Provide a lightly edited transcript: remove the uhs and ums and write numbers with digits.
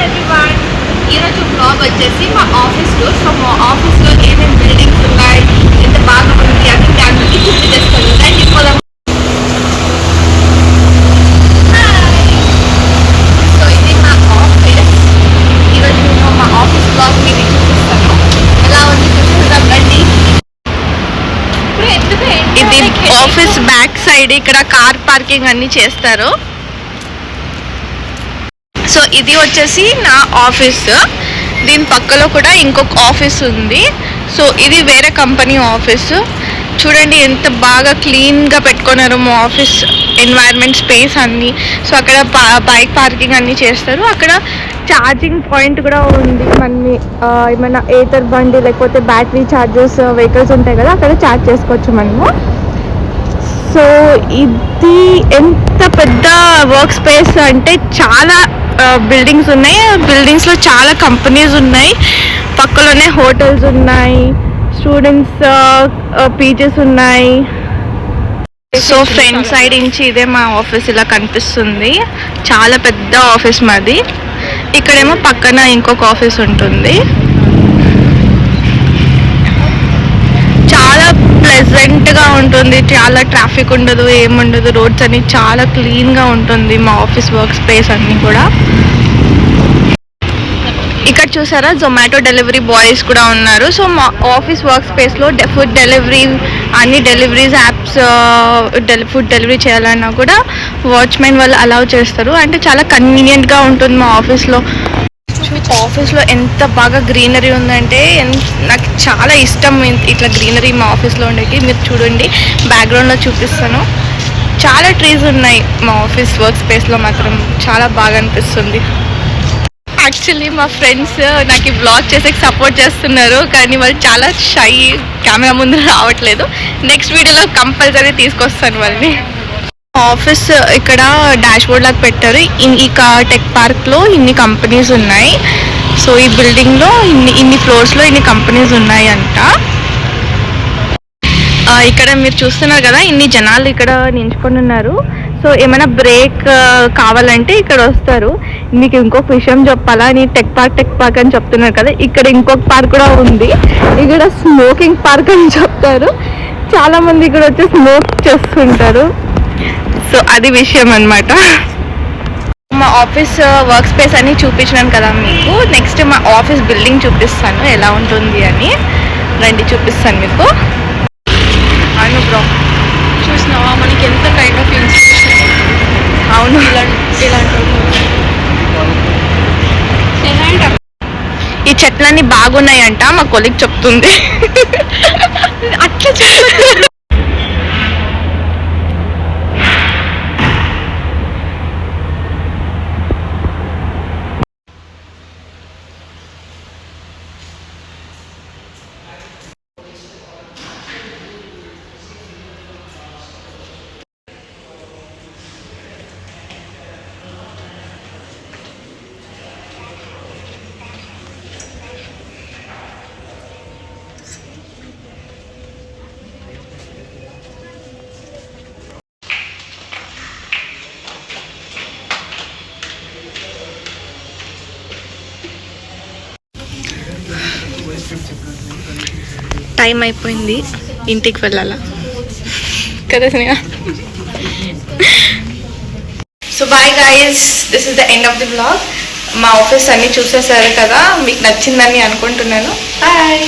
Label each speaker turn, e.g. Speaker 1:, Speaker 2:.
Speaker 1: Everyone, ఈరోజు blog వచ్చేసి మా ఆఫీస్లో. సో మా ఆఫీస్లో ఏమేమి బిల్డింగ్స్ ఉన్నాయి, ఎంత బాగా ఉంది అని దానికి చూపించేస్తాను. Thank you for the. So ఇది మా ఆఫీస్. ఈరోజు నేను మా ఆఫీస్ బ్లాగ్ మీద చూపిస్తాను. ఎలా ఉంది చూపిస్తాం రండి. ఇది ఆఫీస్ బ్యాక్ సైడ్, ఇక్కడ కార్ పార్కింగ్ అన్ని చేస్తారు. సో ఇది వచ్చేసి నా ఆఫీస్. దీని పక్కలో కూడా ఇంకొక ఆఫీస్ ఉంది. సో ఇది వేరే కంపెనీ ఆఫీస్. చూడండి ఎంత బాగా క్లీన్గా పెట్టుకున్నారు మా ఆఫీస్ ఎన్వైర్న్మెంట్ స్పేస్ అన్నీ. సో అక్కడ బైక్ పార్కింగ్ అన్నీ చేస్తారు. అక్కడ ఛార్జింగ్ పాయింట్ కూడా ఉంది. మనని ఏమైనా ఏతర్ బండి లేకపోతే బ్యాటరీ ఛార్జెస్ వెహికల్స్ ఉంటాయి కదా, అక్కడ ఛార్జ్ చేసుకోవచ్చు మనము. సో ఇది ఎంత పెద్ద వర్క్ స్పేస్ అంటే చాలా బిల్డింగ్స్ ఉన్నాయి. బిల్డింగ్స్లో చాలా కంపెనీస్ ఉన్నాయి. పక్కలోనే హోటల్స్ ఉన్నాయి, స్టూడెంట్స్ పీజెస్ ఉన్నాయి. సో ఫ్రంట్ సైడ్ నుంచి ఇదే మా ఆఫీస్ ఇలా కనిపిస్తుంది. చాలా పెద్ద ఆఫీస్ మాది. ఇక్కడేమో పక్కన ఇంకొక ఆఫీస్ ఉంటుంది. చాలా ప్లెజెంట్గా ఉంటుంది, చాలా ట్రాఫిక్ ఉండదు, ఏముండదు. రోడ్స్ అన్ని చాలా క్లీన్గా ఉంటుంది మా ఆఫీస్ వర్క్ స్పేస్ అన్నీ కూడా. ఇక్కడ చూసారా జొమాటో డెలివరీ బాయ్స్ కూడా ఉన్నారు. సో మా ఆఫీస్ వర్క్ స్పేస్లో ఫుడ్ డెలివరీ, అన్ని డెలివరీస్ యాప్స్ ఫుడ్ డెలివరీ చేయాలన్నా కూడా వాచ్మెన్ వాళ్ళు అలౌ చేస్తారు. అంటే చాలా కన్వీనియంట్గా ఉంటుంది మా ఆఫీస్లో. ఆఫీస్లో ఎంత బాగా గ్రీనరీ ఉందంటే నాకు చాలా ఇష్టం ఇట్లా గ్రీనరీ మా ఆఫీస్లో ఉండేది. మీరు చూడండి, బ్యాక్గ్రౌండ్లో చూపిస్తాను. చాలా ట్రీస్ ఉన్నాయి మా ఆఫీస్ వర్క్ స్పేస్లో, మాత్రం చాలా బాగా అనిపిస్తుంది. యాక్చువల్లీ మా ఫ్రెండ్స్ నాకు ఈ బ్లాగ్ చేసే సపోర్ట్ చేస్తున్నారు, కానీ వాళ్ళు చాలా షై, కెమెరా ముందు రావట్లేదు. నెక్స్ట్ వీడియోలో కంపల్సరీ తీసుకొస్తాను వాళ్ళని. ఆఫీస్ ఇక్కడ డాష్ బోర్డ్ లాగా పెట్టారు. ఈ టెక్ పార్క్లో ఇన్ని కంపెనీస్ ఉన్నాయి. సో ఈ బిల్డింగ్లో ఇన్ని ఫ్లోర్స్లో ఇన్ని కంపెనీస్ ఉన్నాయి అంట. ఇక్కడ మీరు చూస్తున్నారు కదా, ఇన్ని జనాలు ఇక్కడ నించుకొని ఉన్నారు. సో ఏమైనా బ్రేక్ కావాలంటే ఇక్కడ వస్తారు. మీకు ఇంకొక విషయం చెప్పాలా, నేను టెక్ పార్క్ అని చెప్తున్నారు కదా, ఇక్కడ ఇంకొక పార్క్ కూడా ఉంది. ఇక్కడ స్మోకింగ్ పార్క్ అని చెప్తారు. చాలామంది ఇక్కడ వచ్చి స్మోక్ చేస్తుంటారు. సో అది విషయం అన్నమాట. మా ఆఫీస్ వర్క్ స్పేస్ అని చూపించినాను కదా మీకు. నెక్స్ట్ మా ఆఫీస్ బిల్డింగ్ చూపిస్తాను ఎలా ఉంటుంది అని. రండి చూపిస్తాను మీకు. అవును బ్రో, చూసినావా మనకి ఎంత కైండ్ ఆఫ్ ఇన్స్పిరేషన్. అవును, ఇలాంటి ఈ చెట్లన్నీ బాగున్నాయంట మా కొలీగ్ చెప్తుంది. అట్లా చెప్తుంది. టైం అయిపోయింది, ఇంటికి వెళ్ళాలా కదా Sneha. So bye guys, this is the end of the blog. మా ఆఫీస్ అన్నీ చూసేసారు కదా, మీకు నచ్చిందని అనుకుంటున్నాను. బాయ్.